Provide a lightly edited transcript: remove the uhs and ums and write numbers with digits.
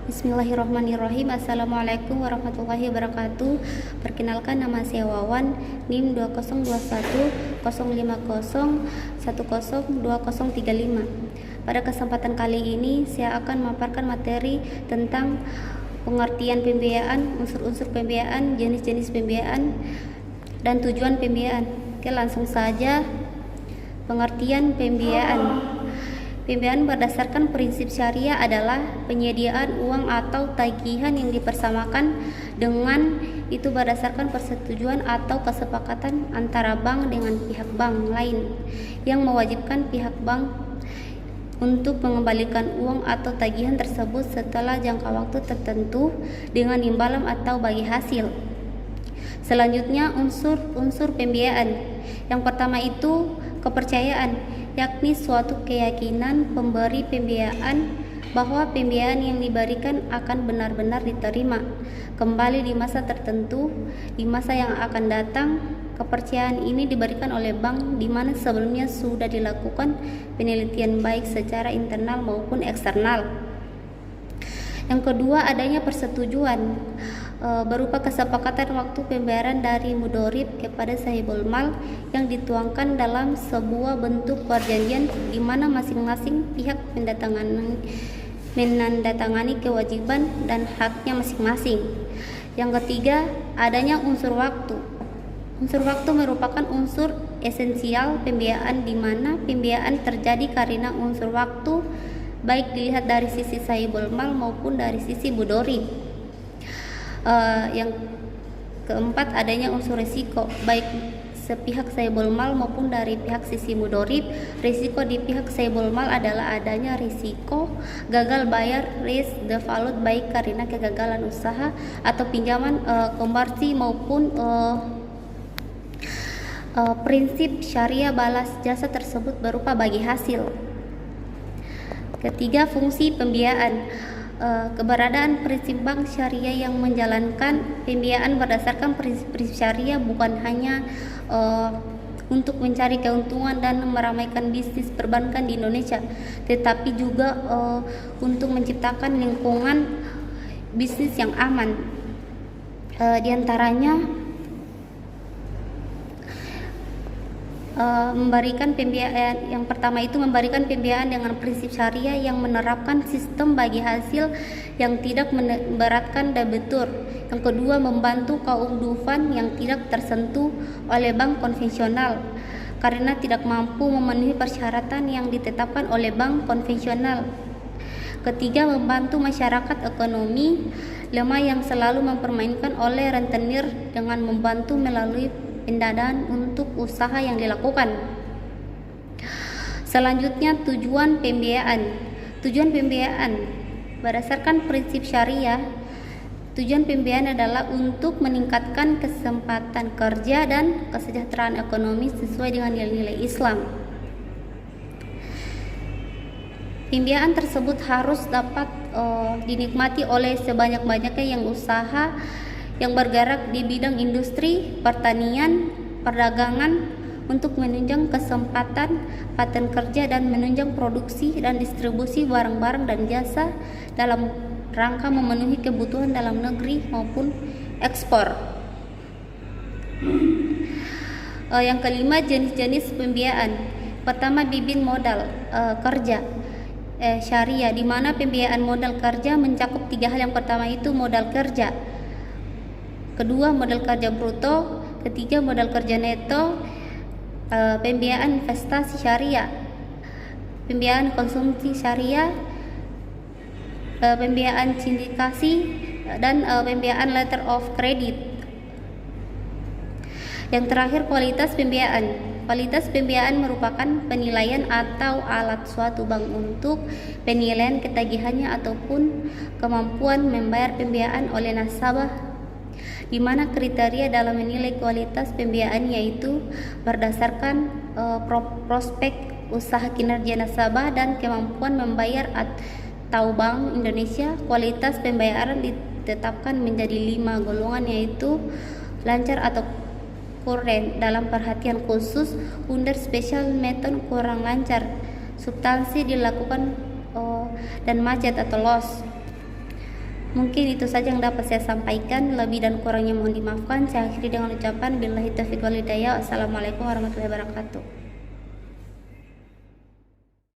Bismillahirrahmanirrahim. Assalamualaikum warahmatullahi wabarakatuh. Perkenalkan, nama saya Wawan, NIM 202150102035. Pada kesempatan kali ini saya akan memaparkan materi tentang pengertian pembiayaan, unsur-unsur pembiayaan, jenis-jenis pembiayaan, dan tujuan pembiayaan. Oke, langsung saja. Pengertian pembiayaan. Pembiayaan berdasarkan prinsip syariah adalah penyediaan uang atau tagihan yang dipersamakan dengan itu berdasarkan persetujuan atau kesepakatan antara bank dengan pihak bank lain yang mewajibkan pihak bank untuk mengembalikan uang atau tagihan tersebut setelah jangka waktu tertentu dengan imbalan atau bagi hasil. Selanjutnya, unsur pembiayaan. Yang pertama itu kepercayaan, yakni suatu keyakinan pemberi pembiayaan bahwa pembiayaan yang diberikan akan benar-benar diterima kembali di masa tertentu, di masa yang akan datang. Kepercayaan ini diberikan oleh bank di mana sebelumnya sudah dilakukan penelitian baik secara internal maupun eksternal. Yang kedua, adanya persetujuan berupa kesepakatan waktu pembayaran dari mudorib kepada sahibul mal yang dituangkan dalam sebuah bentuk perjanjian di mana masing-masing pihak menandatangani kewajiban dan haknya masing-masing. Yang ketiga, adanya unsur waktu. Unsur waktu merupakan unsur esensial pembiayaan di mana pembiayaan terjadi karena unsur waktu baik dilihat dari sisi sahibul mal maupun dari sisi mudorib. Yang keempat, adanya unsur risiko baik sepihak sahibul mal maupun dari pihak sisi mudorib. Risiko di pihak sahibul mal adalah adanya risiko gagal bayar, risk default baik karena kegagalan usaha atau pinjaman konversi maupun prinsip syariah balas jasa tersebut berupa bagi hasil. Ketiga, fungsi pembiayaan. Keberadaan prinsip bank syariah yang menjalankan pembiayaan berdasarkan prinsip syariah bukan hanya untuk mencari keuntungan dan meramaikan bisnis perbankan di Indonesia, tetapi juga untuk menciptakan lingkungan bisnis yang aman. Di antaranya memberikan pembiayaan. Yang pertama itu memberikan pembiayaan dengan prinsip syariah yang menerapkan sistem bagi hasil yang tidak memberatkan debitur. Yang kedua, membantu kaum duafa yang tidak tersentuh oleh bank konvensional karena tidak mampu memenuhi persyaratan yang ditetapkan oleh bank konvensional. Ketiga, membantu masyarakat ekonomi lemah yang selalu mempermainkan oleh rentenir dengan membantu melalui pendanaan untuk usaha yang dilakukan. Selanjutnya, tujuan pembiayaan. Tujuan pembiayaan berdasarkan prinsip syariah, tujuan pembiayaan adalah untuk meningkatkan kesempatan kerja dan kesejahteraan ekonomi sesuai dengan nilai-nilai Islam. Pembiayaan tersebut harus dapat dinikmati oleh sebanyak-banyaknya yang usaha yang bergerak di bidang industri, pertanian, perdagangan untuk menunjang kesempatan paten kerja dan menunjang produksi dan distribusi barang-barang dan jasa dalam rangka memenuhi kebutuhan dalam negeri maupun ekspor. Yang kelima, jenis-jenis pembiayaan. Pertama, bibit modal kerja syariah, di mana pembiayaan modal kerja mencakup tiga hal. Yang pertama itu modal kerja, kedua modal kerja bruto, ketiga modal kerja neto. Pembiayaan investasi syariah, pembiayaan konsumsi syariah, pembiayaan sindikasi, dan pembiayaan letter of credit. Yang terakhir, kualitas pembiayaan. Kualitas pembiayaan merupakan penilaian atau alat suatu bank untuk penilaian ketagihannya ataupun kemampuan membayar pembiayaan oleh nasabah, di mana kriteria dalam menilai kualitas pembiayaan yaitu berdasarkan prospek usaha kinerja nasabah dan kemampuan membayar atau Bank Indonesia. Kualitas pembayaran ditetapkan menjadi 5 golongan, yaitu lancar atau kuren dalam perhatian khusus, under special method kurang lancar, substansi dilakukan dan macet atau loss. Mungkin itu saja yang dapat saya sampaikan. Lebih dan kurangnya mohon dimaafkan. Saya akhiri dengan ucapan billahi taufiq wal hidayah. Assalamualaikum warahmatullahi wabarakatuh.